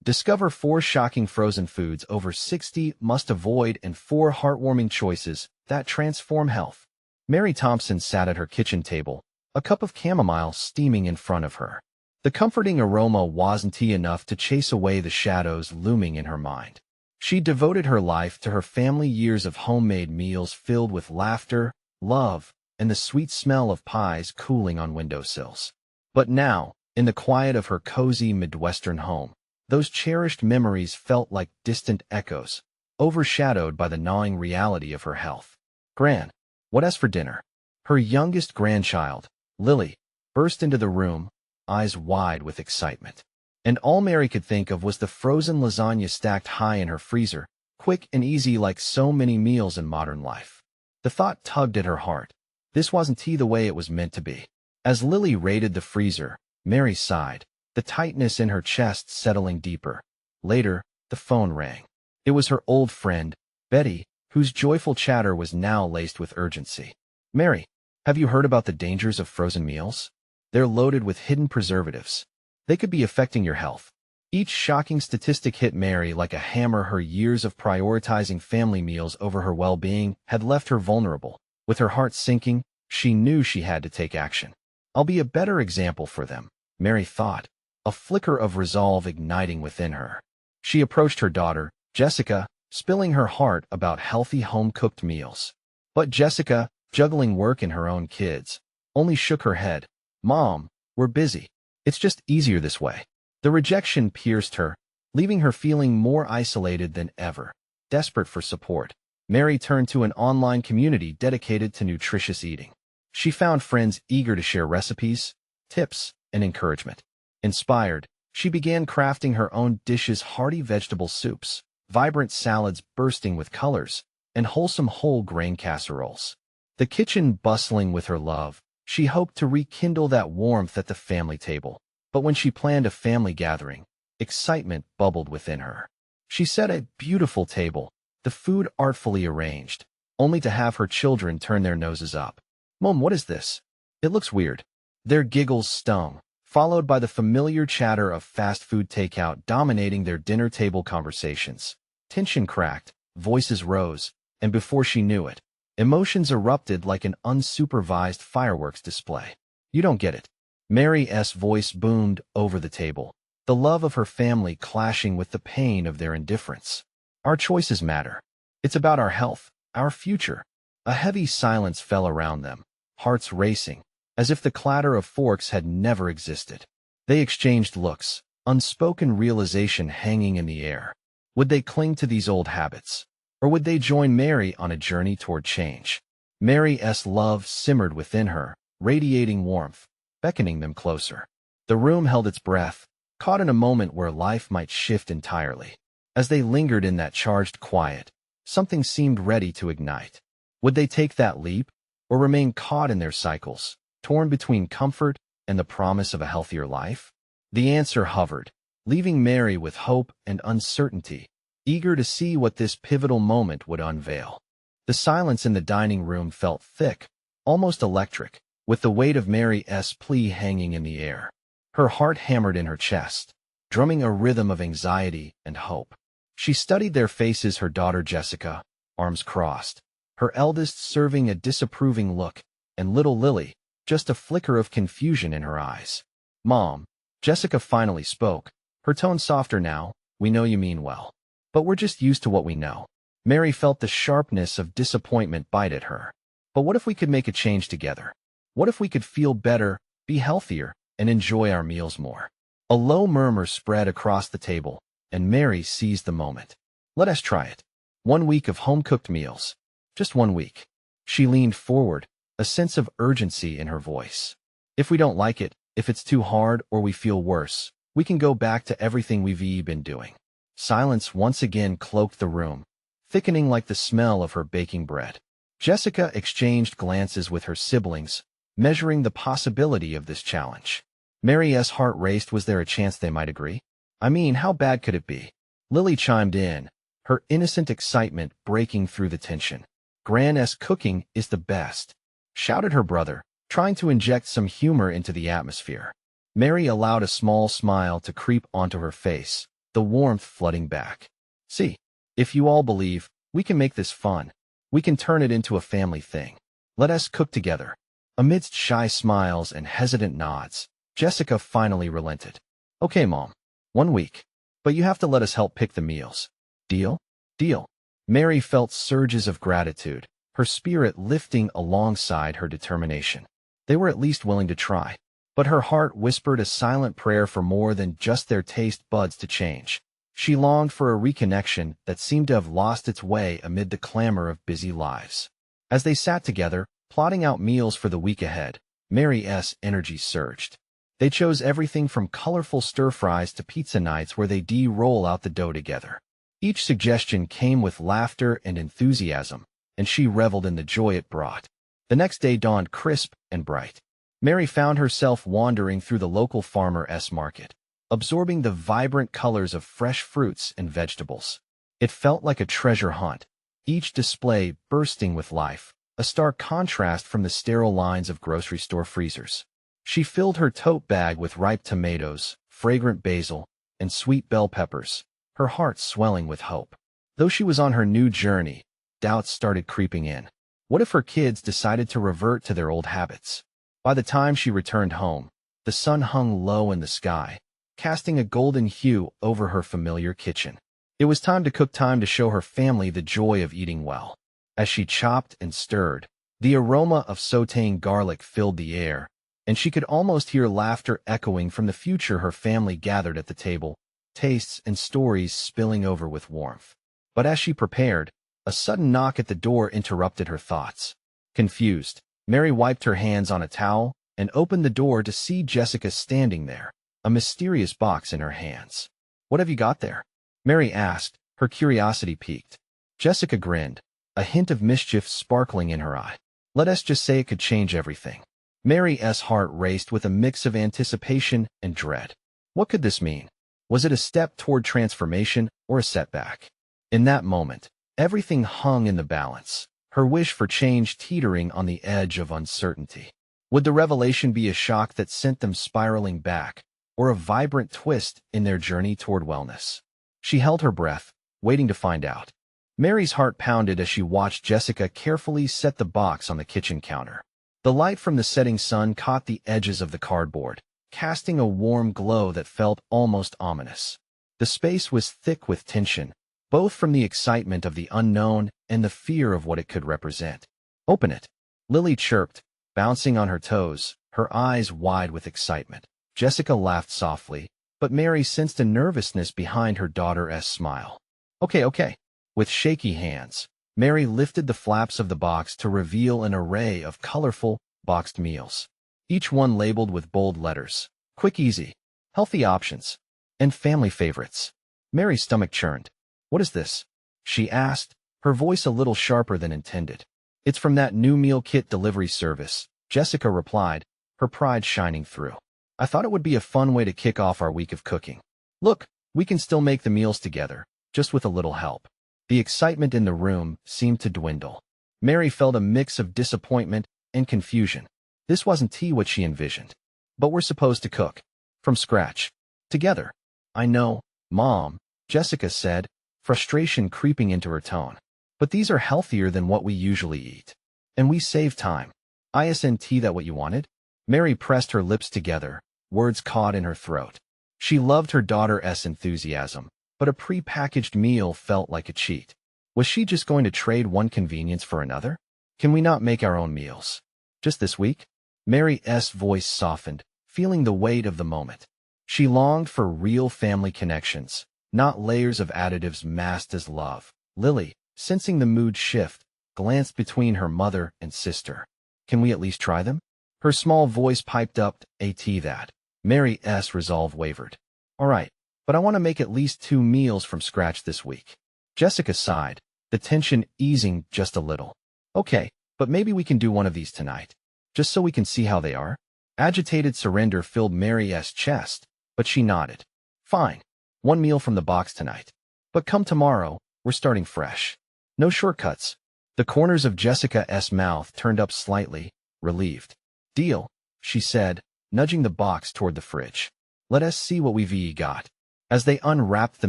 Discover 4 shocking frozen foods over 60 must avoid and 4 heartwarming choices that transform health. Mary Thompson sat at her kitchen table, a cup of chamomile steaming in front of her. The comforting aroma wasn't enough to chase away the shadows looming in her mind. She devoted her life to her family, years of homemade meals filled with laughter, love, and the sweet smell of pies cooling on windowsills. But now, in the quiet of her cozy Midwestern home, those cherished memories felt like distant echoes, overshadowed by the gnawing reality of her health. "Gran, what's for dinner?" Her youngest grandchild, Lily, burst into the room, eyes wide with excitement. And all Mary could think of was the frozen lasagna stacked high in her freezer, quick and easy like so many meals in modern life. The thought tugged at her heart. This wasn't the way it was meant to be. As Lily raided the freezer, Mary sighed, the tightness in her chest settling deeper. Later, the phone rang. It was her old friend, Betty, whose joyful chatter was now laced with urgency. "Mary, have you heard about the dangers of frozen meals? They're loaded with hidden preservatives. They could be affecting your health." Each shocking statistic hit Mary like a hammer. Her years of prioritizing family meals over her well-being had left her vulnerable. With her heart sinking, she knew she had to take action. "I'll be a better example for them," Mary thought, a flicker of resolve igniting within her. She approached her daughter, Jessica, spilling her heart about healthy home-cooked meals. But Jessica, juggling work and her own kids, only shook her head. "Mom, we're busy. It's just easier this way." The rejection pierced her, leaving her feeling more isolated than ever. Desperate for support, Mary turned to an online community dedicated to nutritious eating. She found friends eager to share recipes, tips, and encouragement. Inspired, she began crafting her own dishes: hearty vegetable soups, vibrant salads bursting with colors, and wholesome whole grain casseroles. The kitchen bustling with her love, she hoped to rekindle that warmth at the family table. But when she planned a family gathering, excitement bubbled within her. She set a beautiful table, the food artfully arranged, only to have her children turn their noses up. "Mom, what is this? It looks weird." Their giggles stung, followed by the familiar chatter of fast food takeout dominating their dinner table conversations. Tension cracked, voices rose, and before she knew it, emotions erupted like an unsupervised fireworks display. "You don't get it." Mary's voice boomed over the table, the love of her family clashing with the pain of their indifference. "Our choices matter. It's about our health, our future." A heavy silence fell around them, hearts racing, as if the clatter of forks had never existed. They exchanged looks, unspoken realization hanging in the air. Would they cling to these old habits, or would they join Mary on a journey toward change? Mary's love simmered within her, radiating warmth, beckoning them closer. The room held its breath, caught in a moment where life might shift entirely. As they lingered in that charged quiet, something seemed ready to ignite. Would they take that leap, or remain caught in their cycles, torn between comfort and the promise of a healthier life? The answer hovered, leaving Mary with hope and uncertainty, eager to see what this pivotal moment would unveil. The silence in the dining room felt thick, almost electric, with the weight of Mary's plea hanging in the air. Her heart hammered in her chest, drumming a rhythm of anxiety and hope. She studied their faces, her daughter Jessica, arms crossed, her eldest serving a disapproving look, and little Lily, just a flicker of confusion in her eyes. "Mom," Jessica finally spoke, her tone softer now, "we know you mean well. But we're just used to what we know." Mary felt the sharpness of disappointment bite at her. "But what if we could make a change together? What if we could feel better, be healthier, and enjoy our meals more?" A low murmur spread across the table, and Mary seized the moment. "Let us try it. 1 week of home-cooked meals. Just 1 week." She leaned forward, a sense of urgency in her voice. "If we don't like it, if it's too hard or we feel worse, we can go back to everything we've been doing." Silence once again cloaked the room, thickening like the smell of her baking bread. Jessica exchanged glances with her siblings, measuring the possibility of this challenge. Mary's heart raced. Was there a chance they might agree? "I mean, how bad could it be?" Lily chimed in, her innocent excitement breaking through the tension. "Gran's cooking is the best," shouted her brother, trying to inject some humor into the atmosphere. Mary allowed a small smile to creep onto her face, the warmth flooding back. See, if you all believe, we can make this fun. We can turn it into a family thing. Let us cook together. Amidst shy smiles and hesitant nods, Jessica finally relented. Okay, Mom. 1 week. But you have to let us help pick the meals. Deal? Deal. Mary felt surges of gratitude, her spirit lifting alongside her determination. They were at least willing to try. But her heart whispered a silent prayer for more than just their taste buds to change. She longed for a reconnection that seemed to have lost its way amid the clamor of busy lives. As they sat together, plotting out meals for the week ahead, Mary's energy surged. They chose everything from colorful stir-fries to pizza nights where they roll out the dough together. Each suggestion came with laughter and enthusiasm, and she reveled in the joy it brought. The next day dawned crisp and bright. Mary found herself wandering through the local farmer's market, absorbing the vibrant colors of fresh fruits and vegetables. It felt like a treasure hunt, each display bursting with life, a stark contrast from the sterile lines of grocery store freezers. She filled her tote bag with ripe tomatoes, fragrant basil, and sweet bell peppers, her heart swelling with hope. Though she was on her new journey, doubts started creeping in. What if her kids decided to revert to their old habits? By the time she returned home, the sun hung low in the sky, casting a golden hue over her familiar kitchen. It was time to show her family the joy of eating well. As she chopped and stirred, the aroma of sautéing garlic filled the air, and she could almost hear laughter echoing from the future her family gathered at the table, tastes and stories spilling over with warmth. But as she prepared, a sudden knock at the door interrupted her thoughts. Confused, Mary wiped her hands on a towel and opened the door to see Jessica standing there, a mysterious box in her hands. "What have you got there?" Mary asked, her curiosity piqued. Jessica grinned, a hint of mischief sparkling in her eye. Let us just say it could change everything. Mary's heart raced with a mix of anticipation and dread. What could this mean? Was it a step toward transformation or a setback? In that moment, everything hung in the balance, her wish for change teetering on the edge of uncertainty. Would the revelation be a shock that sent them spiraling back, or a vibrant twist in their journey toward wellness? She held her breath, waiting to find out. Mary's heart pounded as she watched Jessica carefully set the box on the kitchen counter. The light from the setting sun caught the edges of the cardboard, casting a warm glow that felt almost ominous. The space was thick with tension, both from the excitement of the unknown and the fear of what it could represent. "Open it," Lily chirped, bouncing on her toes, her eyes wide with excitement. Jessica laughed softly, but Mary sensed a nervousness behind her daughter's smile. Okay. With shaky hands, Mary lifted the flaps of the box to reveal an array of colorful, boxed meals, each one labeled with bold letters: quick, easy, healthy options, and family favorites. Mary's stomach churned. "What is this?" she asked, her voice a little sharper than intended. "It's from that new meal kit delivery service," Jessica replied, her pride shining through. "I thought it would be a fun way to kick off our week of cooking. Look, we can still make the meals together, just with a little help." The excitement in the room seemed to dwindle. Mary felt a mix of disappointment and confusion. This wasn't what she envisioned. "But we're supposed to cook. From scratch. Together." "I know, Mom," Jessica said, frustration creeping into her tone. "But these are healthier than what we usually eat. And we save time. Isn't that what you wanted?" Mary pressed her lips together, words caught in her throat. She loved her daughter's enthusiasm, but a pre-packaged meal felt like a cheat. Was she just going to trade one convenience for another? "Can we not make our own meals? Just this week?" Mary's voice softened, feeling the weight of the moment. She longed for real family connections, not layers of additives masked as love. Lily, sensing the mood shift, glanced between her mother and sister. "Can we at least try them?" Her small voice piped up, that. Mary's resolve wavered. "All right, but I want to make at least 2 meals from scratch this week." Jessica sighed, the tension easing just a little. "Okay, but maybe we can do one of these tonight, just so we can see how they are." Agitated surrender filled Mary's chest, but she nodded. "Fine, 1 meal from the box tonight. But come tomorrow, we're starting fresh. No shortcuts." The corners of Jessica's mouth turned up slightly, relieved. "Deal," she said, nudging the box toward the fridge. "Let us see what we've got." As they unwrapped the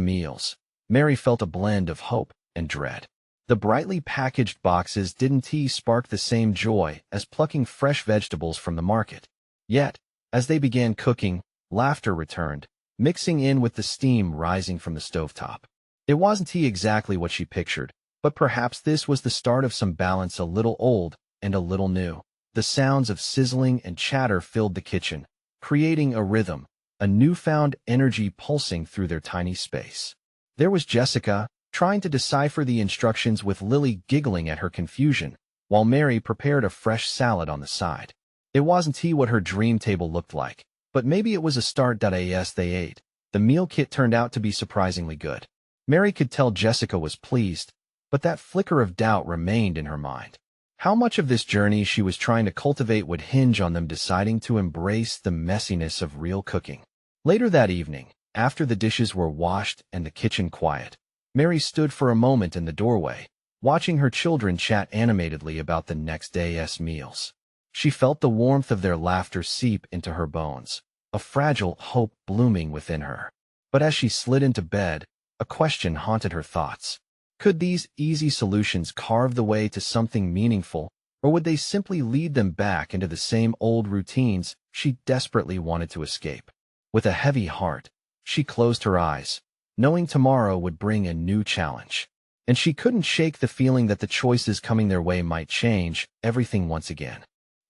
meals, Mary felt a blend of hope and dread. The brightly packaged boxes didn't spark the same joy as plucking fresh vegetables from the market. Yet, as they began cooking, laughter returned, mixing in with the steam rising from the stovetop. It wasn't exactly what she pictured, but perhaps this was the start of some balance, a little old and a little new. The sounds of sizzling and chatter filled the kitchen, creating a rhythm, a newfound energy pulsing through their tiny space. There was Jessica, trying to decipher the instructions with Lily giggling at her confusion, while Mary prepared a fresh salad on the side. It wasn't what her dream table looked like, but maybe it was a start. As they ate, the meal kit turned out to be surprisingly good. Mary could tell Jessica was pleased, but that flicker of doubt remained in her mind. How much of this journey she was trying to cultivate would hinge on them deciding to embrace the messiness of real cooking. Later that evening, after the dishes were washed and the kitchen quiet, Mary stood for a moment in the doorway, watching her children chat animatedly about the next day's meals. She felt the warmth of their laughter seep into her bones, a fragile hope blooming within her. But as she slid into bed, a question haunted her thoughts. Could these easy solutions carve the way to something meaningful, or would they simply lead them back into the same old routines she desperately wanted to escape? With a heavy heart, she closed her eyes, knowing tomorrow would bring a new challenge. And she couldn't shake the feeling that the choices coming their way might change everything once again.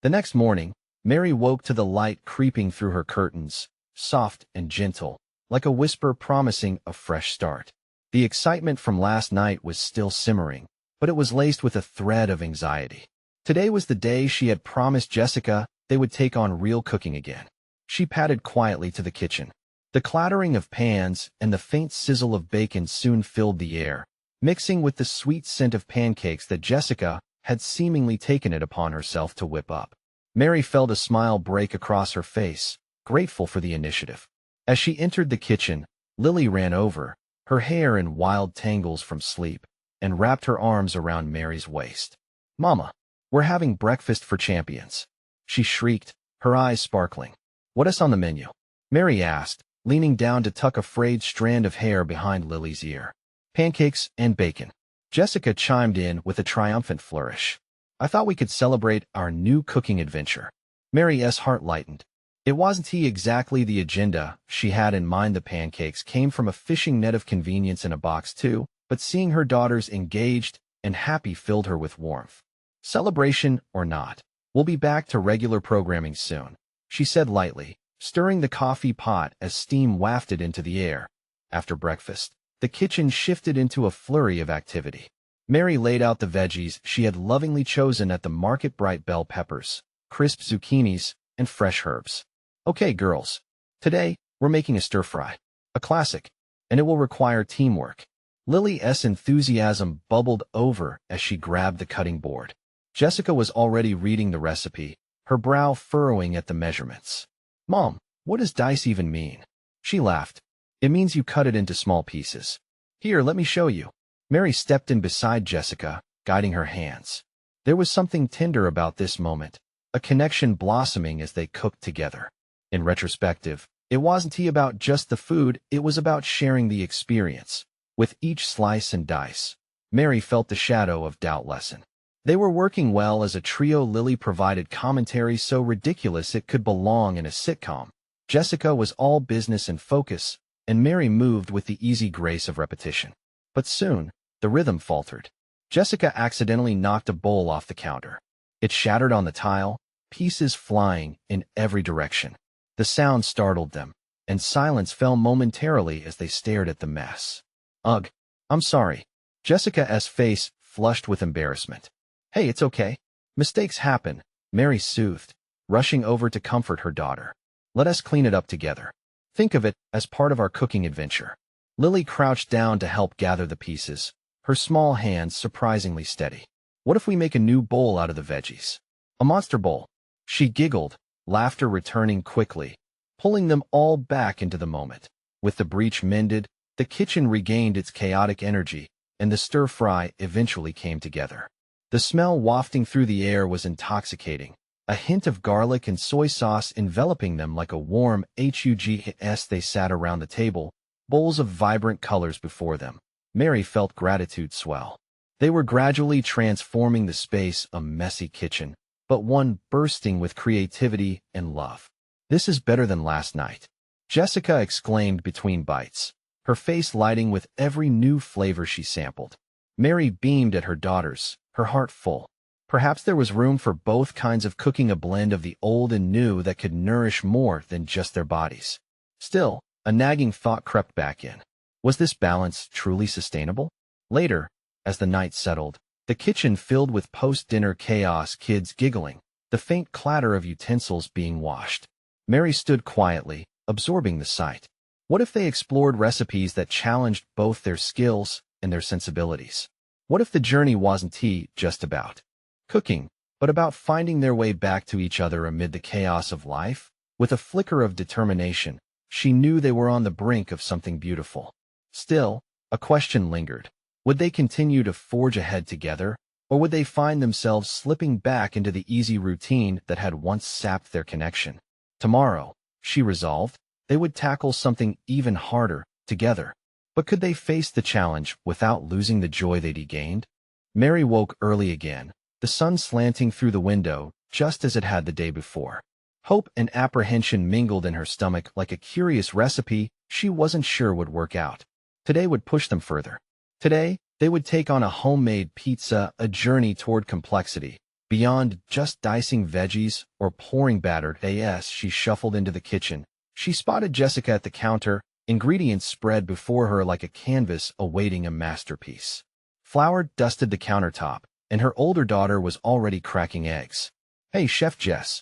The next morning, Mary woke to the light creeping through her curtains, soft and gentle, like a whisper promising a fresh start. The excitement from last night was still simmering, but it was laced with a thread of anxiety. Today was the day she had promised Jessica they would take on real cooking again. She padded quietly to the kitchen. The clattering of pans and the faint sizzle of bacon soon filled the air, mixing with the sweet scent of pancakes that Jessica had seemingly taken it upon herself to whip up. Mary felt a smile break across her face, grateful for the initiative. As she entered the kitchen, Lily ran over, her hair in wild tangles from sleep, and wrapped her arms around Mary's waist. "Mama, we're having breakfast for champions," she shrieked, her eyes sparkling. "What's on the menu?" Mary asked, leaning down to tuck a frayed strand of hair behind Lily's ear. "Pancakes and bacon." Jessica chimed in with a triumphant flourish. "I thought we could celebrate our new cooking adventure." Mary's heart lightened. It wasn't exactly the agenda she had in mind. The pancakes came from a fishing net of convenience in a box too, but seeing her daughters engaged and happy filled her with warmth. "Celebration or not, we'll be back to regular programming soon," she said lightly, stirring the coffee pot as steam wafted into the air. After breakfast, the kitchen shifted into a flurry of activity. Mary laid out the veggies she had lovingly chosen at the market: bright bell peppers, crisp zucchinis, and fresh herbs. "Okay, girls. Today, we're making a stir-fry. A classic, and it will require teamwork." Lily's enthusiasm bubbled over as she grabbed the cutting board. Jessica was already reading the recipe, her brow furrowing at the measurements. "Mom, what does dice even mean?" She laughed. "It means you cut it into small pieces. Here, let me show you." Mary stepped in beside Jessica, guiding her hands. There was something tender about this moment, a connection blossoming as they cooked together. In retrospective, it wasn't about just the food, it was about sharing the experience. With each slice and dice, Mary felt the shadow of doubt lessen. They were working well as a trio. Lily provided commentary so ridiculous it could belong in a sitcom. Jessica was all business and focus, and Mary moved with the easy grace of repetition. But soon, the rhythm faltered. Jessica accidentally knocked a bowl off the counter. It shattered on the tile, pieces flying in every direction. The sound startled them, and silence fell momentarily as they stared at the mess. "Ugh, I'm sorry." Jessica's face flushed with embarrassment. "Hey, it's okay. Mistakes happen," Mary soothed, rushing over to comfort her daughter. "Let us clean it up together. Think of it as part of our cooking adventure." Lily crouched down to help gather the pieces, her small hands surprisingly steady. "What if we make a new bowl out of the veggies? A monster bowl?" She giggled, laughter returning quickly, pulling them all back into the moment. With the breach mended, the kitchen regained its chaotic energy, and the stir-fry eventually came together. The smell wafting through the air was intoxicating, a hint of garlic and soy sauce enveloping them like a warm hug. As they sat around the table, bowls of vibrant colors before them. Mary felt gratitude swell. They were gradually transforming the space a messy kitchen, but one bursting with creativity and love. "This is better than last night," Jessica exclaimed between bites, her face lighting with every new flavor she sampled. Mary beamed at her daughters, her heart full. Perhaps there was room for both kinds of cooking, a blend of the old and new that could nourish more than just their bodies. Still, a nagging thought crept back in. Was this balance truly sustainable? Later, as the night settled, the kitchen filled with post-dinner chaos, kids giggling, the faint clatter of utensils being washed. Mary stood quietly, absorbing the sight. What if they explored recipes that challenged both their skills and their sensibilities? What if the journey wasn't just about cooking, but about finding their way back to each other amid the chaos of life? With a flicker of determination, she knew they were on the brink of something beautiful. Still, a question lingered. Would they continue to forge ahead together, or would they find themselves slipping back into the easy routine that had once sapped their connection? Tomorrow, she resolved, they would tackle something even harder, together. But could they face the challenge without losing the joy they'd gained? Mary woke early again, the sun slanting through the window, just as it had the day before. Hope and apprehension mingled in her stomach like a curious recipe she wasn't sure would work out. Today would push them further. Today, they would take on a homemade pizza, a journey toward complexity, beyond just dicing veggies or pouring batter. As she shuffled into the kitchen, she spotted Jessica at the counter, ingredients spread before her like a canvas awaiting a masterpiece. Flour dusted the countertop, and her older daughter was already cracking eggs. "Hey, Chef Jess,"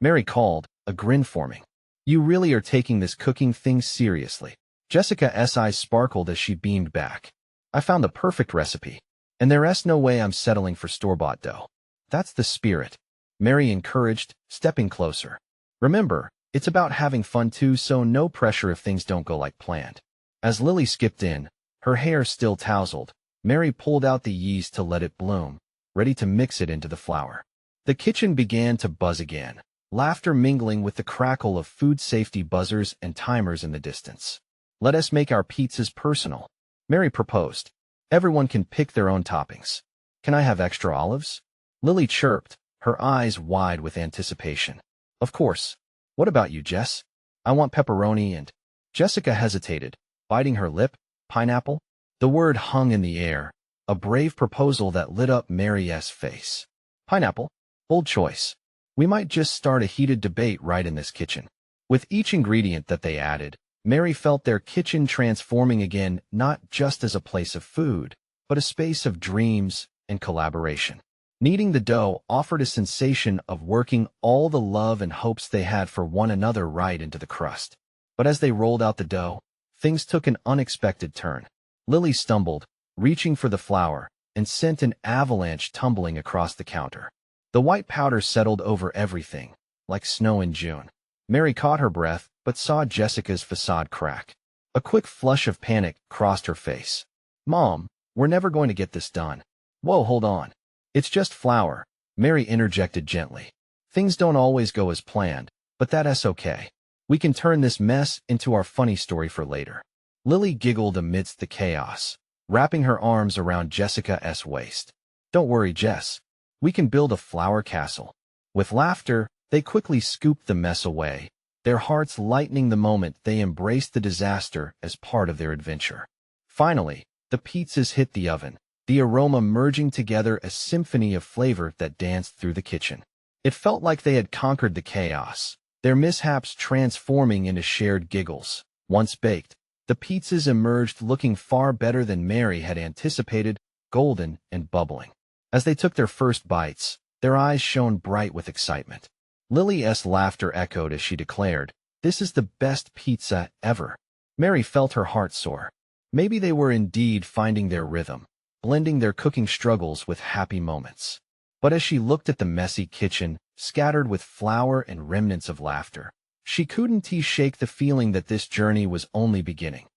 Mary called, a grin forming. "You really are taking this cooking thing seriously." Jessica's eyes sparkled as she beamed back. "I found the perfect recipe, and there's no way I'm settling for store-bought dough." "That's the spirit," Mary encouraged, stepping closer. "Remember, it's about having fun too, so no pressure if things don't go like planned." As Lily skipped in, her hair still tousled, Mary pulled out the yeast to let it bloom, ready to mix it into the flour. The kitchen began to buzz again, laughter mingling with the crackle of food safety buzzers and timers in the distance. "Let us make our pizzas personal," Mary proposed. "Everyone can pick their own toppings." "Can I have extra olives?" Lily chirped, her eyes wide with anticipation. "Of course. What about you, Jess?" "I want pepperoni and—" Jessica hesitated, biting her lip. "Pineapple?" The word hung in the air, a brave proposal that lit up Mary's face. "Pineapple? Bold choice. We might just start a heated debate right in this kitchen." With each ingredient that they added, Mary felt their kitchen transforming again, not just as a place of food, but a space of dreams and collaboration. Kneading the dough offered a sensation of working all the love and hopes they had for one another right into the crust. But as they rolled out the dough, things took an unexpected turn. Lily stumbled, reaching for the flour, and sent an avalanche tumbling across the counter. The white powder settled over everything, like snow in June. Mary caught her breath, but saw Jessica's facade crack. A quick flush of panic crossed her face. "Mom, we're never going to get this done." "Whoa, hold on. It's just flour," Mary interjected gently. "Things don't always go as planned, but that's okay. We can turn this mess into our funny story for later." Lily giggled amidst the chaos, wrapping her arms around Jessica's waist. "Don't worry, Jess. We can build a flour castle." With laughter, they quickly scooped the mess away, their hearts lightening the moment they embraced the disaster as part of their adventure. Finally, the pizzas hit the oven, the aroma merging together a symphony of flavor that danced through the kitchen. It felt like they had conquered the chaos, their mishaps transforming into shared giggles. Once baked, the pizzas emerged looking far better than Mary had anticipated, golden and bubbling. As they took their first bites, their eyes shone bright with excitement. Lily's laughter echoed as she declared, "This is the best pizza ever." Mary felt her heart soar. Maybe they were indeed finding their rhythm, blending their cooking struggles with happy moments. But as she looked at the messy kitchen, scattered with flour and remnants of laughter, she couldn't shake the feeling that this journey was only beginning.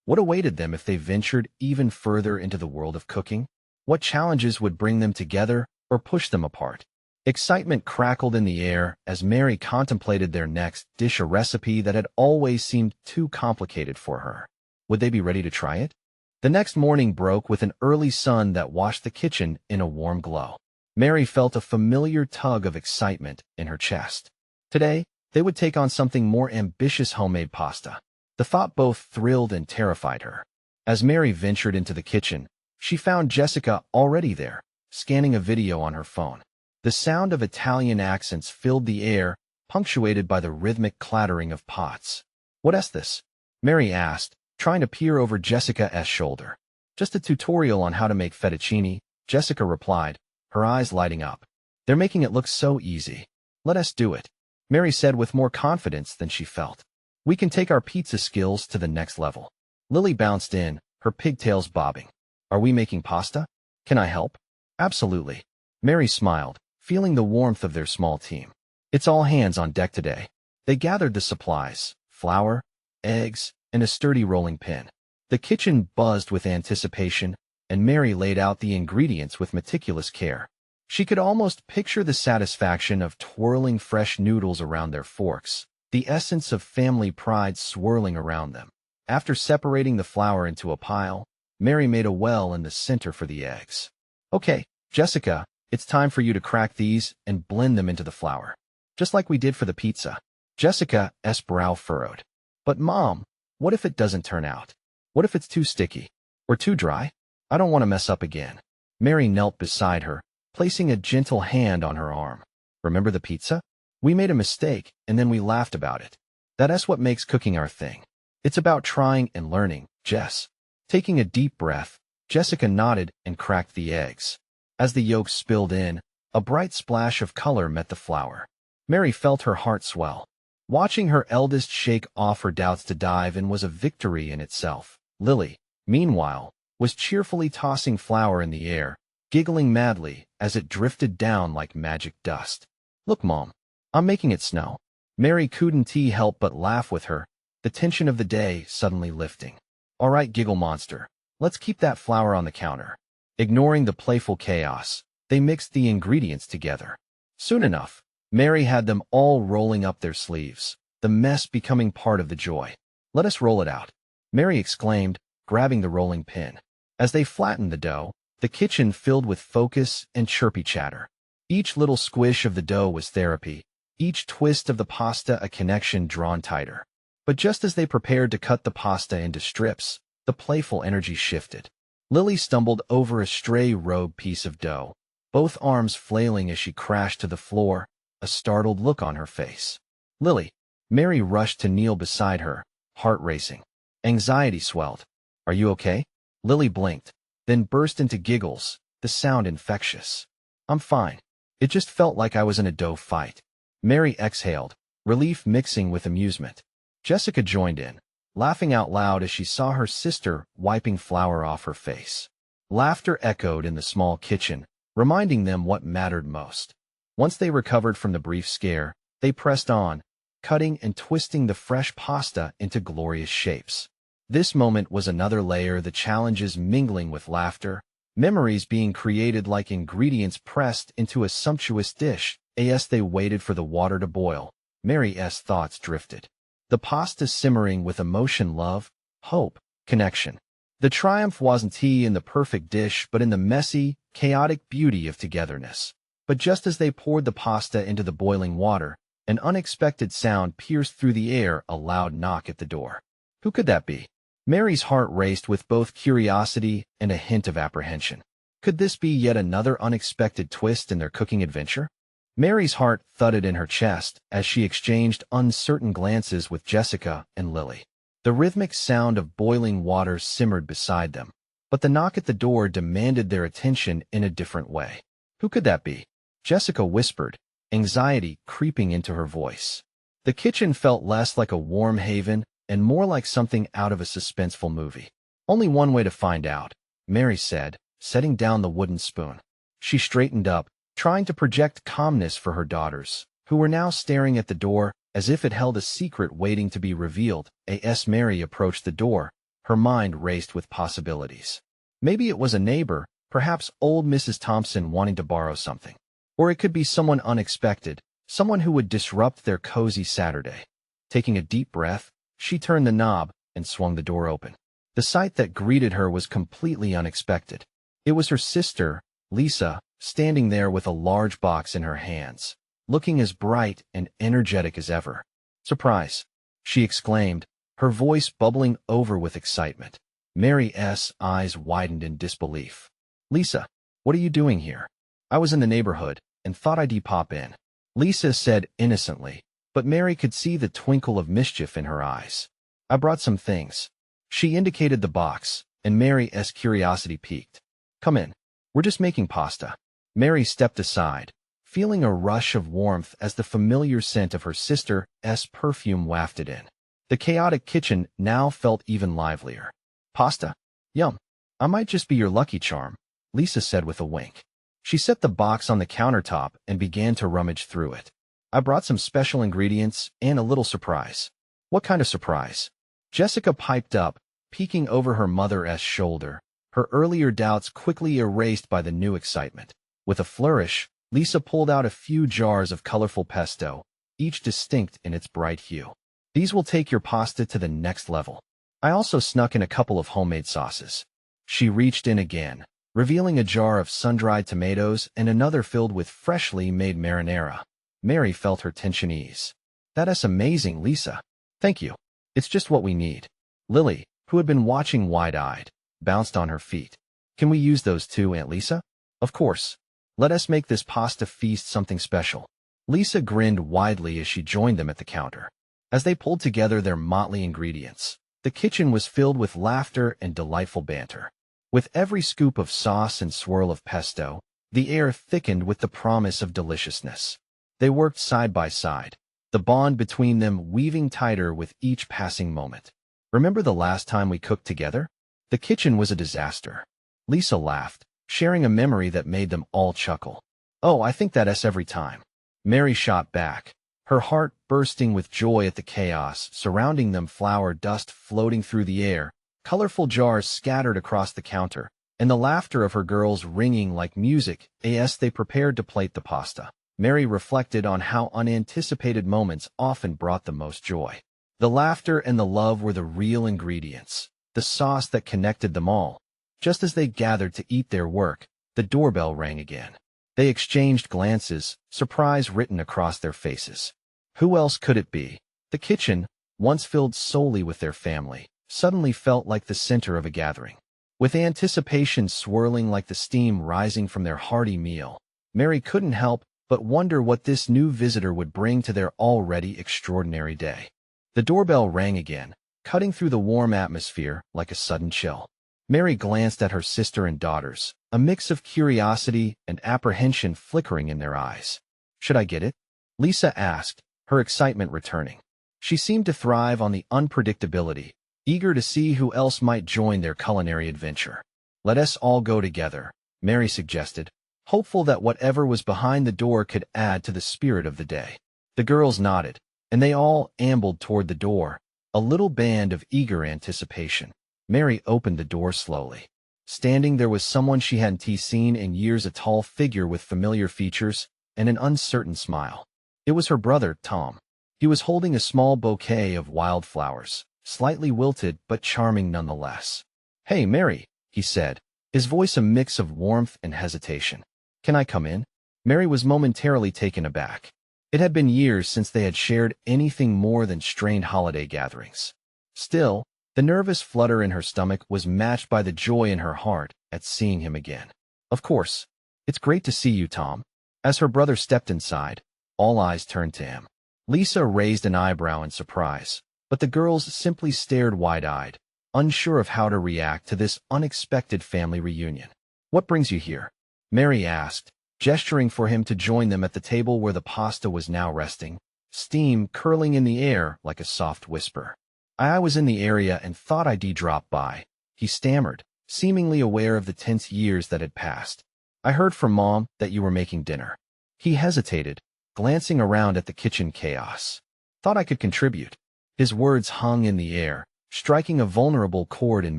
What awaited them if they ventured even further into the world of cooking? What challenges would bring them together or push them apart? Excitement crackled in the air as Mary contemplated their next dish, a recipe that had always seemed too complicated for her. Would they be ready to try it? The next morning broke with an early sun that washed the kitchen in a warm glow. Mary felt a familiar tug of excitement in her chest. Today, they would take on something more ambitious: homemade pasta. The thought both thrilled and terrified her. As Mary ventured into the kitchen, she found Jessica already there, scanning a video on her phone. The sound of Italian accents filled the air, punctuated by the rhythmic clattering of pots. "What is this?" Mary asked, trying to peer over Jessica's shoulder. "Just a tutorial on how to make fettuccine," Jessica replied, her eyes lighting up. "They're making it look so easy. Let us do it," Mary said with more confidence than she felt. "We can take our pizza skills to the next level." Lily bounced in, her pigtails bobbing. "Are we making pasta? Can I help?" "Absolutely." Mary smiled, feeling the warmth of their small team. "It's all hands on deck today." They gathered the supplies: flour, eggs, and a sturdy rolling pin. The kitchen buzzed with anticipation, and Mary laid out the ingredients with meticulous care. She could almost picture the satisfaction of twirling fresh noodles around their forks, the essence of family pride swirling around them. After separating the flour into a pile, Mary made a well in the center for the eggs. "Okay, Jessica, it's time for you to crack these and blend them into the flour, just like we did for the pizza." Jessica's brow furrowed. "But Mom, what if it doesn't turn out? What if it's too sticky? Or too dry? I don't want to mess up again." Mary knelt beside her, placing a gentle hand on her arm. "Remember the pizza? We made a mistake, and then we laughed about it. That's what makes cooking our thing. It's about trying and learning, Jess." Taking a deep breath, Jessica nodded and cracked the eggs. As the yolks spilled in, a bright splash of color met the flour. Mary felt her heart swell. Watching her eldest shake off her doubts to dive in was a victory in itself. Lily, meanwhile, was cheerfully tossing flour in the air, giggling madly as it drifted down like magic dust. "Look, Mom, I'm making it snow." Mary couldn't help but laugh with her, the tension of the day suddenly lifting. "All right, giggle monster, let's keep that flour on the counter." Ignoring the playful chaos, they mixed the ingredients together. Soon enough, Mary had them all rolling up their sleeves, the mess becoming part of the joy. "Let us roll it out," Mary exclaimed, grabbing the rolling pin. As they flattened the dough, the kitchen filled with focus and chirpy chatter. Each little squish of the dough was therapy, each twist of the pasta a connection drawn tighter. But just as they prepared to cut the pasta into strips, the playful energy shifted. Lily stumbled over a stray rogue piece of dough, both arms flailing as she crashed to the floor, a startled look on her face. "Lily!" Mary rushed to kneel beside her, heart racing. Anxiety swelled. "Are you okay?" Lily blinked, then burst into giggles, the sound infectious. "I'm fine. It just felt like I was in a dough fight." Mary exhaled, relief mixing with amusement. Jessica joined in, laughing out loud as she saw her sister wiping flour off her face. Laughter echoed in the small kitchen, reminding them what mattered most. Once they recovered from the brief scare, they pressed on, cutting and twisting the fresh pasta into glorious shapes. This moment was another layer, the challenges mingling with laughter, memories being created like ingredients pressed into a sumptuous dish. As they waited for the water to boil, Mary's thoughts drifted. The pasta simmering with emotion, love, hope, connection. The triumph wasn't in the perfect dish, but in the messy, chaotic beauty of togetherness. But just as they poured the pasta into the boiling water, an unexpected sound pierced through the air, a loud knock at the door. Who could that be? Mary's heart raced with both curiosity and a hint of apprehension. Could this be yet another unexpected twist in their cooking adventure? Mary's heart thudded in her chest as she exchanged uncertain glances with Jessica and Lily. The rhythmic sound of boiling water simmered beside them, but the knock at the door demanded their attention in a different way. Who could that be? Jessica whispered, anxiety creeping into her voice. The kitchen felt less like a warm haven and more like something out of a suspenseful movie. "Only one way to find out," Mary said, setting down the wooden spoon. She straightened up, trying to project calmness for her daughters, who were now staring at the door as if it held a secret waiting to be revealed. As Mary approached the door, her mind raced with possibilities. Maybe it was a neighbor, perhaps old Mrs. Thompson wanting to borrow something. Or it could be someone unexpected, someone who would disrupt their cozy Saturday. Taking a deep breath, she turned the knob and swung the door open. The sight that greeted her was completely unexpected. It was her sister, Lisa, standing there with a large box in her hands, looking as bright and energetic as ever. "Surprise!" she exclaimed, her voice bubbling over with excitement. Mary's eyes widened in disbelief. "Lisa, what are you doing here?" "I was in the neighborhood and thought I'd pop in," Lisa said innocently, but Mary could see the twinkle of mischief in her eyes. "I brought some things." She indicated the box, and Mary's curiosity piqued. "Come in. We're just making pasta." Mary stepped aside, feeling a rush of warmth as the familiar scent of her sister's perfume wafted in. The chaotic kitchen now felt even livelier. "Pasta? Yum. I might just be your lucky charm," Lisa said with a wink. She set the box on the countertop and began to rummage through it. "I brought some special ingredients and a little surprise." "What kind of surprise?" Jessica piped up, peeking over her mother's shoulder, her earlier doubts quickly erased by the new excitement. With a flourish, Lisa pulled out a few jars of colorful pesto, each distinct in its bright hue. "These will take your pasta to the next level. I also snuck in a couple of homemade sauces." She reached in again, revealing a jar of sun-dried tomatoes and another filled with freshly made marinara. Mary felt her tension ease. "That's amazing, Lisa." "Thank you. It's just what we need." Lily, who had been watching wide-eyed, bounced on her feet. "Can we use those too, Aunt Lisa?" "Of course. Let us make this pasta feast something special." Lisa grinned widely as she joined them at the counter. As they pulled together their motley ingredients, the kitchen was filled with laughter and delightful banter. With every scoop of sauce and swirl of pesto, the air thickened with the promise of deliciousness. They worked side by side, the bond between them weaving tighter with each passing moment. "Remember the last time we cooked together? The kitchen was a disaster." Lisa laughed, sharing a memory that made them all chuckle. "Oh, I think that's every time." Mary shot back, her heart bursting with joy at the chaos surrounding them, flour dust floating through the air, colorful jars scattered across the counter, and the laughter of her girls ringing like music as they prepared to plate the pasta. Mary reflected on how unanticipated moments often brought the most joy. The laughter and the love were the real ingredients, the sauce that connected them all. Just as they gathered to eat their work, the doorbell rang again. They exchanged glances, surprise written across their faces. Who else could it be? The kitchen, once filled solely with their family, suddenly felt like the center of a gathering. With anticipation swirling like the steam rising from their hearty meal, Mary couldn't help but wonder what this new visitor would bring to their already extraordinary day. The doorbell rang again, cutting through the warm atmosphere like a sudden chill. Mary glanced at her sister and daughters, a mix of curiosity and apprehension flickering in their eyes. "Should I get it?" Lisa asked, her excitement returning. She seemed to thrive on the unpredictability, eager to see who else might join their culinary adventure. "Let us all go together," Mary suggested, hopeful that whatever was behind the door could add to the spirit of the day. The girls nodded, and they all ambled toward the door, a little band of eager anticipation. Mary opened the door slowly. Standing there was someone she hadn't seen in years, a tall figure with familiar features and an uncertain smile. It was her brother, Tom. He was holding a small bouquet of wildflowers, slightly wilted but charming nonetheless. "Hey, Mary," he said, his voice a mix of warmth and hesitation. "Can I come in?" Mary was momentarily taken aback. It had been years since they had shared anything more than strained holiday gatherings. Still, the nervous flutter in her stomach was matched by the joy in her heart at seeing him again. "Of course. It's great to see you, Tom." As her brother stepped inside, all eyes turned to him. Lisa raised an eyebrow in surprise, but the girls simply stared wide-eyed, unsure of how to react to this unexpected family reunion. "What brings you here?" Mary asked, gesturing for him to join them at the table where the pasta was now resting, steam curling in the air like a soft whisper. "I was in the area and thought I'd drop by," he stammered, seemingly aware of the tense years that had passed. "I heard from Mom that you were making dinner." He hesitated, glancing around at the kitchen chaos. "Thought I could contribute." His words hung in the air, striking a vulnerable chord in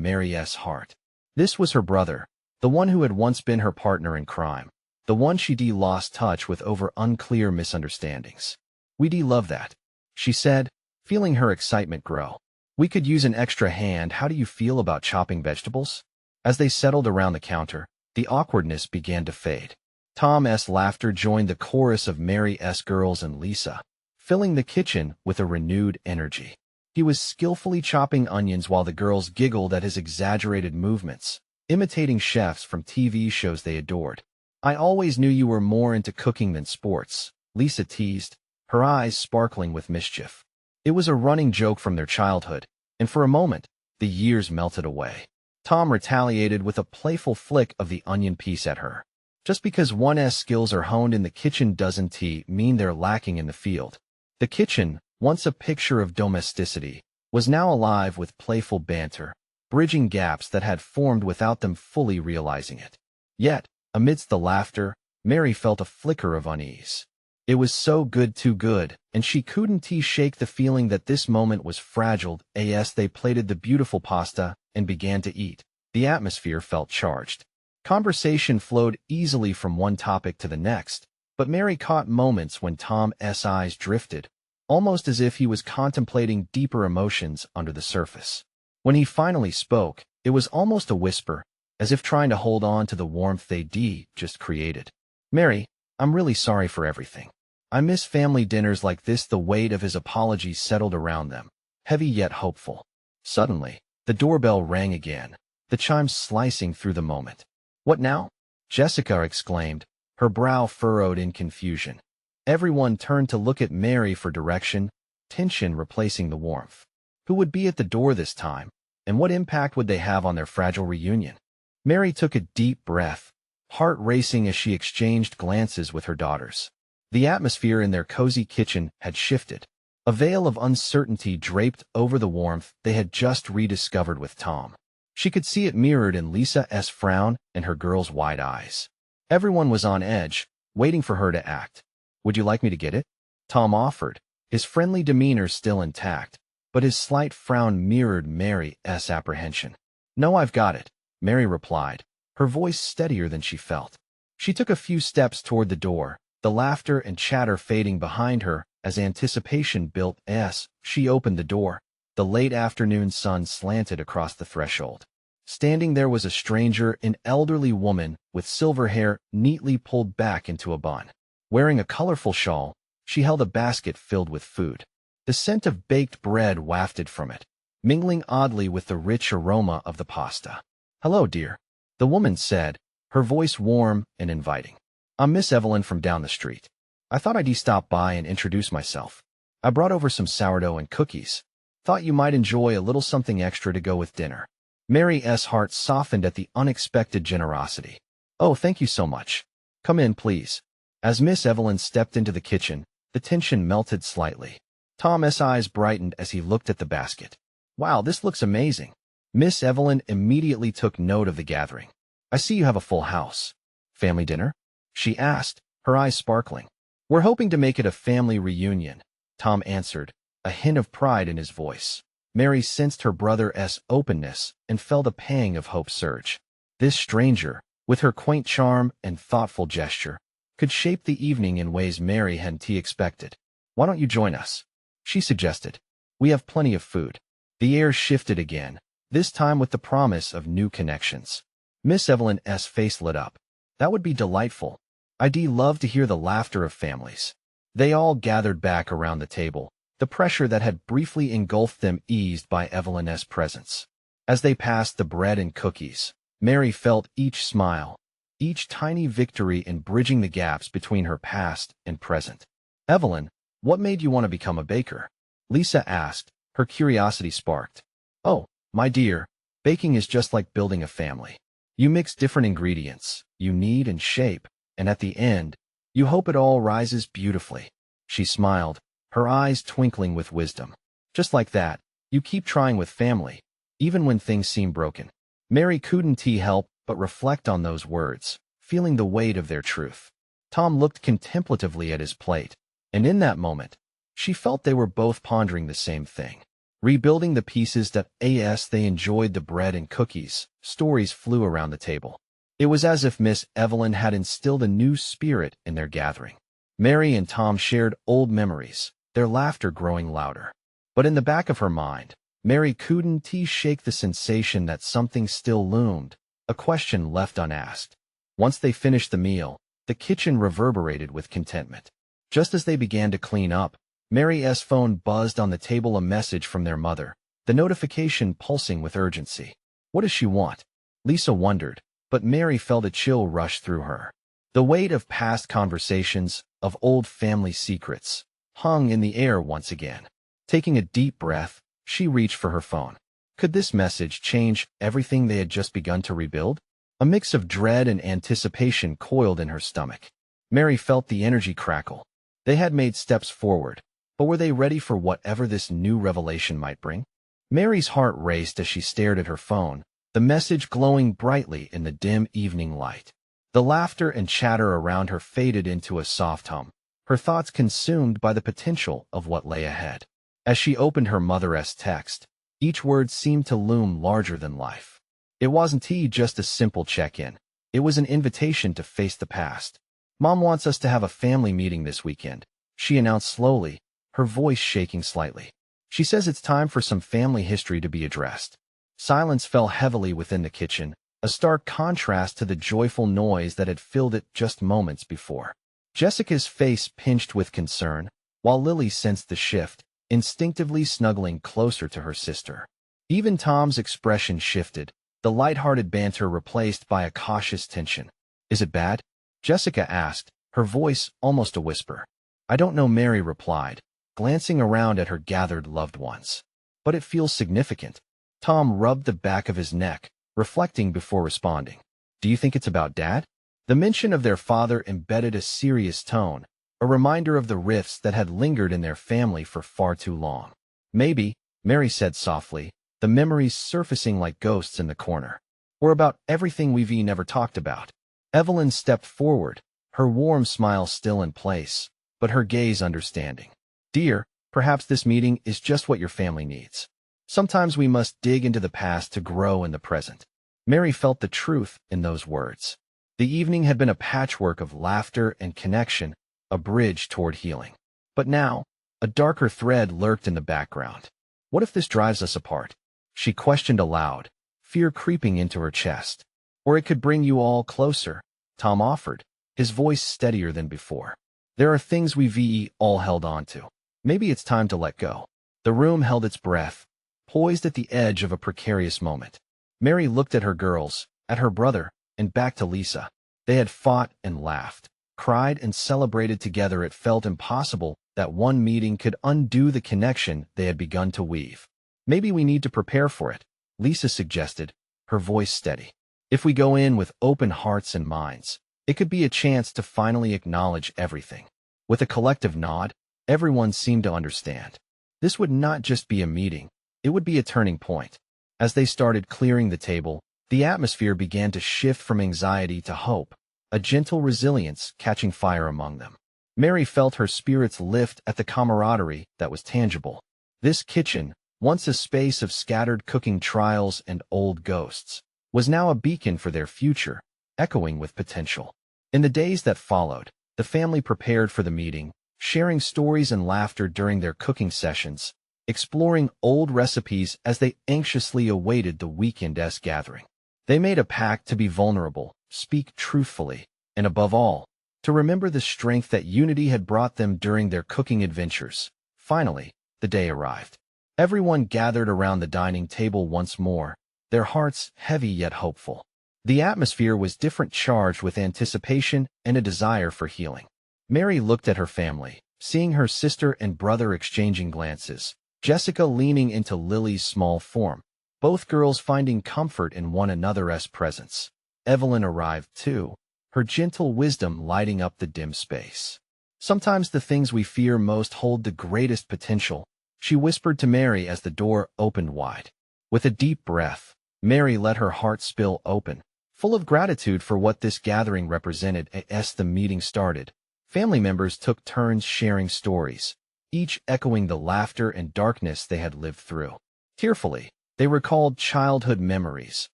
Mary's heart. This was her brother, the one who had once been her partner in crime, the one she'd lost touch with over unclear misunderstandings. "We'd love that," she said, feeling her excitement grow. We could use an extra hand. How do you feel about chopping vegetables? As they settled around the counter, the awkwardness began to fade. Tom's laughter joined the chorus of Mary's girls and Lisa, filling the kitchen with a renewed energy. He was skillfully chopping onions while the girls giggled at his exaggerated movements, imitating chefs from TV shows they adored. I always knew you were more into cooking than sports, Lisa teased, her eyes sparkling with mischief. It was a running joke from their childhood, and for a moment, the years melted away. Tom retaliated with a playful flick of the onion piece at her. Just because one's skills are honed in the kitchen doesn't mean they're lacking in the field. The kitchen, once a picture of domesticity, was now alive with playful banter, bridging gaps that had formed without them fully realizing it. Yet, amidst the laughter, Mary felt a flicker of unease. It was so good too good, and she couldn't shake the feeling that this moment was fragile. As they plated the beautiful pasta and began to eat, the atmosphere felt charged. Conversation flowed easily from one topic to the next, but Mary caught moments when Tom's eyes drifted, almost as if he was contemplating deeper emotions under the surface. When he finally spoke, it was almost a whisper, as if trying to hold on to the warmth they'd just created. Mary, I'm really sorry for everything. I miss family dinners like this. The weight of his apologies settled around them, heavy yet hopeful. Suddenly, the doorbell rang again, the chimes slicing through the moment. What now? Jessica exclaimed, her brow furrowed in confusion. Everyone turned to look at Mary for direction, tension replacing the warmth. Who would be at the door this time, and what impact would they have on their fragile reunion? Mary took a deep breath, heart racing as she exchanged glances with her daughters. The atmosphere in their cozy kitchen had shifted. A veil of uncertainty draped over the warmth they had just rediscovered with Tom. She could see it mirrored in Lisa's frown and her girls' wide eyes. Everyone was on edge, waiting for her to act. Would you like me to get it? Tom offered, his friendly demeanor still intact, but his slight frown mirrored Mary's apprehension. No, I've got it, Mary replied, her voice steadier than she felt. She took a few steps toward the door, the laughter and chatter fading behind her as anticipation built. As she opened the door, the late afternoon sun slanted across the threshold. Standing there was a stranger, an elderly woman with silver hair neatly pulled back into a bun. Wearing a colorful shawl, she held a basket filled with food. The scent of baked bread wafted from it, mingling oddly with the rich aroma of the pasta. Hello, dear, the woman said, her voice warm and inviting. I'm Miss Evelyn from down the street. I thought I'd stop by and introduce myself. I brought over some sourdough and cookies. Thought you might enjoy a little something extra to go with dinner. Mary's heart softened at the unexpected generosity. Oh, thank you so much. Come in, please. As Miss Evelyn stepped into the kitchen, the tension melted slightly. Tom's eyes brightened as he looked at the basket. Wow, this looks amazing. Miss Evelyn immediately took note of the gathering. I see you have a full house. Family dinner? She asked, her eyes sparkling. We're hoping to make it a family reunion, Tom answered, a hint of pride in his voice. Mary sensed her brother's openness and felt a pang of hope surge. This stranger, with her quaint charm and thoughtful gesture, could shape the evening in ways Mary hadn't expected. Why don't you join us? She suggested. We have plenty of food. The air shifted again, this time with the promise of new connections. Miss Evelyn's face lit up. That would be delightful. I'd love to hear the laughter of families. They all gathered back around the table, the pressure that had briefly engulfed them eased by Evelyn's presence. As they passed the bread and cookies, Mary felt each smile, each tiny victory in bridging the gaps between her past and present. Evelyn, what made you want to become a baker? Lisa asked, her curiosity sparked. Oh, my dear, baking is just like building a family. You mix different ingredients, you knead and shape, and at the end, you hope it all rises beautifully. She smiled, her eyes twinkling with wisdom. Just like that, you keep trying with family, even when things seem broken. Mary couldn't help but reflect on those words, feeling the weight of their truth. Tom looked contemplatively at his plate, and in that moment, she felt they were both pondering the same thing. Rebuilding the pieces that as they enjoyed the bread and cookies, stories flew around the table. It was as if Miss Evelyn had instilled a new spirit in their gathering. Mary and Tom shared old memories, their laughter growing louder. But in the back of her mind, Mary couldn't shake the sensation that something still loomed, a question left unasked. Once they finished the meal, the kitchen reverberated with contentment. Just as they began to clean up, Mary's phone buzzed on the table, a message from their mother, the notification pulsing with urgency. What does she want? Lisa wondered, but Mary felt a chill rush through her. The weight of past conversations, of old family secrets, hung in the air once again. Taking a deep breath, she reached for her phone. Could this message change everything they had just begun to rebuild? A mix of dread and anticipation coiled in her stomach. Mary felt the energy crackle. They had made steps forward, but were they ready for whatever this new revelation might bring? Mary's heart raced as she stared at her phone, the message glowing brightly in the dim evening light. The laughter and chatter around her faded into a soft hum, her thoughts consumed by the potential of what lay ahead. As she opened her mother's text, each word seemed to loom larger than life. It wasn't just a simple check-in. It was an invitation to face the past. Mom wants us to have a family meeting this weekend, she announced slowly, her voice shaking slightly. She says it's time for some family history to be addressed. Silence fell heavily within the kitchen, a stark contrast to the joyful noise that had filled it just moments before. Jessica's face pinched with concern, while Lily sensed the shift, instinctively snuggling closer to her sister. Even Tom's expression shifted, the light-hearted banter replaced by a cautious tension. Is it bad? Jessica asked, her voice almost a whisper. I don't know, Mary replied, glancing around at her gathered loved ones. But it feels significant. Tom rubbed the back of his neck, reflecting before responding. Do you think it's about Dad? The mention of their father embedded a serious tone, a reminder of the rifts that had lingered in their family for far too long. Maybe, Mary said softly, the memories surfacing like ghosts in the corner. Or about everything we've never talked about. Evelyn stepped forward, her warm smile still in place, but her gaze understanding. Dear, perhaps this meeting is just what your family needs. Sometimes we must dig into the past to grow in the present. Mary felt the truth in those words. The evening had been a patchwork of laughter and connection, a bridge toward healing. But now, a darker thread lurked in the background. What if this drives us apart? She questioned aloud, fear creeping into her chest. Or it could bring you all closer, Tom offered, his voice steadier than before. There are things we've all held on to. Maybe it's time to let go. The room held its breath, poised at the edge of a precarious moment. Mary looked at her girls, at her brother, and back to Lisa. They had fought and laughed, cried and celebrated together. It felt impossible that one meeting could undo the connection they had begun to weave. Maybe we need to prepare for it, Lisa suggested, her voice steady. If we go in with open hearts and minds, it could be a chance to finally acknowledge everything. With a collective nod, everyone seemed to understand. This would not just be a meeting, it would be a turning point. As they started clearing the table, the atmosphere began to shift from anxiety to hope, a gentle resilience catching fire among them. Mary felt her spirits lift at the camaraderie that was tangible. This kitchen, once a space of scattered cooking trials and old ghosts, was now a beacon for their future, echoing with potential. In the days that followed, the family prepared for the meeting, sharing stories and laughter during their cooking sessions, exploring old recipes as they anxiously awaited the weekend's gathering. They made a pact to be vulnerable, speak truthfully, and above all, to remember the strength that unity had brought them during their cooking adventures. Finally, the day arrived. Everyone gathered around the dining table once more, their hearts heavy yet hopeful. The atmosphere was different, charged with anticipation and a desire for healing. Mary looked at her family, seeing her sister and brother exchanging glances, Jessica leaning into Lily's small form, both girls finding comfort in one another's presence. Evelyn arrived too, her gentle wisdom lighting up the dim space. Sometimes the things we fear most hold the greatest potential, she whispered to Mary as the door opened wide. With a deep breath, Mary let her heart spill open, full of gratitude for what this gathering represented. As the meeting started, family members took turns sharing stories, each echoing the laughter and darkness they had lived through. Tearfully, they recalled childhood memories,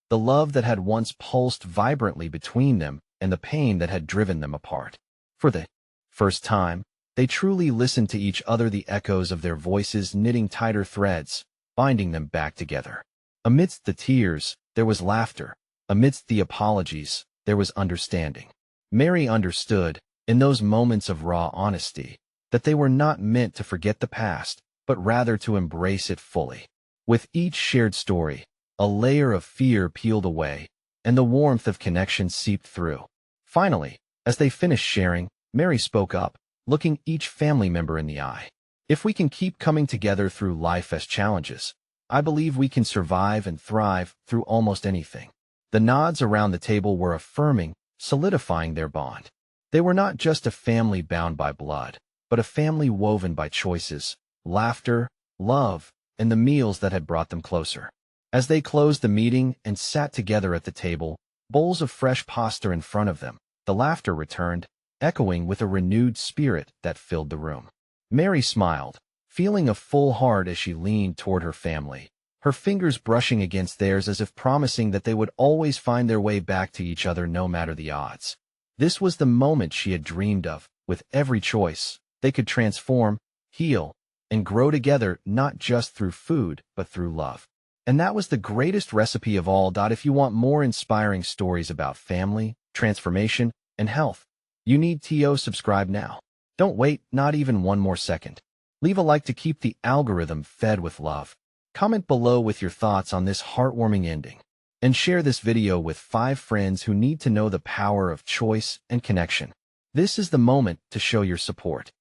the love that had once pulsed vibrantly between them and the pain that had driven them apart. For the first time, they truly listened to each other, the echoes of their voices knitting tighter threads, binding them back together. Amidst the tears, there was laughter. Amidst the apologies, there was understanding. Mary understood, in those moments of raw honesty, that they were not meant to forget the past, but rather to embrace it fully. With each shared story, a layer of fear peeled away, and the warmth of connection seeped through. Finally, as they finished sharing, Mary spoke up, looking each family member in the eye. If we can keep coming together through life as challenges, I believe we can survive and thrive through almost anything. The nods around the table were affirming, solidifying their bond. They were not just a family bound by blood, but a family woven by choices, laughter, love, and the meals that had brought them closer. As they closed the meeting and sat together at the table, bowls of fresh pasta in front of them, the laughter returned, echoing with a renewed spirit that filled the room. Mary smiled, feeling a full heart as she leaned toward her family, her fingers brushing against theirs as if promising that they would always find their way back to each other no matter the odds. This was the moment she had dreamed of. With every choice, they could transform, heal, and grow together not just through food, but through love. And that was the greatest recipe of all. If you want more inspiring stories about family, transformation, and health, you need to subscribe now. Don't wait, not even one more second. Leave a like to keep the algorithm fed with love. Comment below with your thoughts on this heartwarming ending. And share this video with 5 friends who need to know the power of choice and connection. This is the moment to show your support.